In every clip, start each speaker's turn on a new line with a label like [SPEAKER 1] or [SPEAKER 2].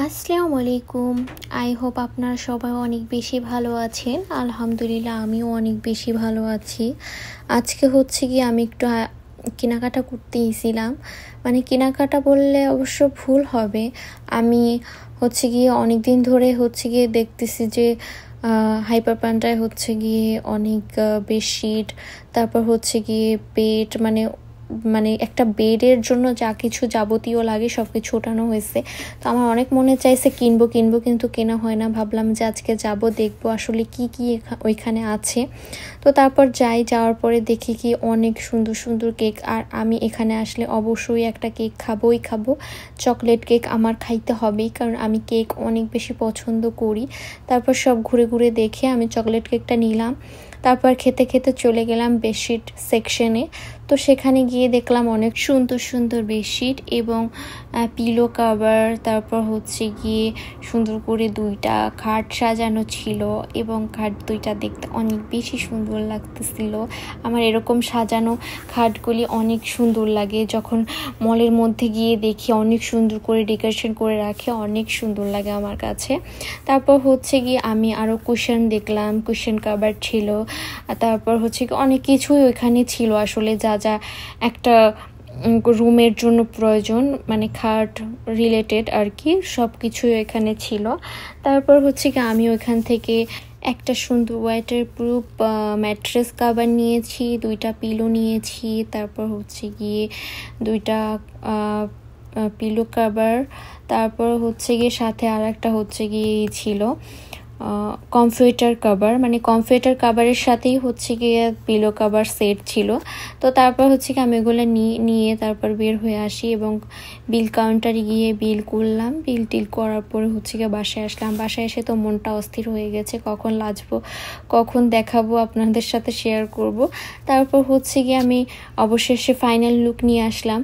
[SPEAKER 1] আসসালামু আলাইকুম। I hope আপনারা সবাই অনেক বেশি ভালো আছেন। আলহামদুলিল্লাহ আমিও অনেক বেশি ভালো আছি। আজকে হচ্ছে গিয়ে আমি একটু কেনাকাটা করতে গেছিলাম। মানে কেনাকাটা বললে অবশ্য ভুল হবে। আমি হচ্ছে গিয়ে অনেক দিন ধরে হচ্ছে গিয়ে দেখতেছি যে হাইপার প্যান্টায় হচ্ছে গিয়ে অনেক বেডশিট, তারপর হচ্ছে গিয়ে বেড মানে মানে একটা বেডের জন্য যা কিছু যাবতীয় লাগে সব কিছু ওঠানো হয়েছে। তো আমার অনেক মনে চাইছে কিনবো কিন্তু কেনা হয় না। ভাবলাম যে আজকে যাব, দেখবো আসলে কি কি ওইখানে আছে। তো তারপর যাওয়ার পরে দেখি কি অনেক সুন্দর সুন্দর কেক। আর আমি এখানে আসলে অবশ্যই একটা কেক খাবো। চকলেট কেক আমার খাইতে হবেই, কারণ আমি কেক অনেক বেশি পছন্দ করি। তারপর সব ঘুরে ঘুরে দেখে আমি চকলেট কেকটা নিলাম। তারপর খেতে খেতে চলে গেলাম বেডশিট সেকশনে। তো সেখানে গিয়ে দেখলাম অনেক সুন্দর সুন্দর বেডশিট এবং পিলো কাভার, তারপর হচ্ছে গিয়ে সুন্দর করে 2টা খাট সাজানো ছিল এবং খাট 2টা দেখতে অনেক বেশি সুন্দর লাগতেছিল। আমার এরকম সাজানো খাটগুলি অনেক সুন্দর লাগে। যখন মলের মধ্যে গিয়ে দেখি অনেক সুন্দর করে ডেকোরেশন করে রাখে, অনেক সুন্দর লাগে আমার কাছে। তারপর হচ্ছে গিয়ে আমি আরও কুশন দেখলাম, কুশন কাভার ছিল। তারপর হচ্ছে অনেক কিছুই ওইখানে ছিল আসলে যা যা একটা রুমের জন্য প্রয়োজন, মানে খাট রিলেটেড আর কি, সব কিছুই এখানে ছিল। তারপর হচ্ছে কি আমি ওইখান থেকে একটা সুন্দর ওয়াটার প্রুফ ম্যাট্রেস কাভার নিয়েছি, 2টা পিলো নিয়েছি। তারপর হচ্ছে গিয়ে 2টা পিলো কাভার। তারপর হচ্ছে গিয়ে সাথে আর একটা হচ্ছে গিয়ে ছিল কমফোর্টার কাভার, মানে কমফোর্টার কাভারের সাথেই হচ্ছে গিয়ে পিলো কাভার সেট ছিল। তো তারপর হচ্ছে কি আমি এগুলো নিয়ে তারপর বের হয়ে আসি এবং বিল কাউন্টারে গিয়ে বিল করলাম। বিল করার পরে হচ্ছে গিয়ে বাসায় আসলাম। বাসায় এসে তো মনটা অস্থির হয়ে গেছে, কখন লাজবো, কখন দেখাবো, আপনাদের সাথে শেয়ার করব। তারপর হচ্ছে গিয়ে আমি অবশেষে ফাইনাল লুক নিয়ে আসলাম।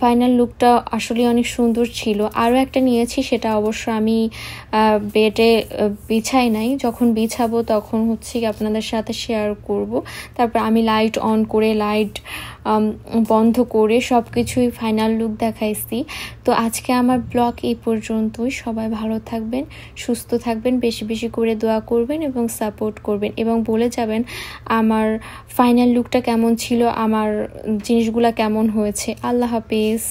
[SPEAKER 1] ফাইনাল লুকটা আসলে অনেক সুন্দর ছিল। আরও একটা নিয়েছি, সেটা অবশ্য আমি বেডে বিছাই নাই, যখন বিছাবো তখন হচ্ছে আপনাদের সাথে শেয়ার করব। তারপর আমি লাইট অন করে লাইট বন্ধ করে সব কিছুই ফাইনাল লুক দেখাইছি। তো আজকে আমার ব্লগ এই পর্যন্তই। সবাই ভালো থাকবেন, সুস্থ থাকবেন, বেশি বেশি করে দোয়া করবেন এবং সাপোর্ট করবেন এবং বলে যাবেন আমার ফাইনাল লুকটা কেমন ছিল, আমার জিনিসগুলো কেমন হয়েছে। আল্লাহ হাফেজ।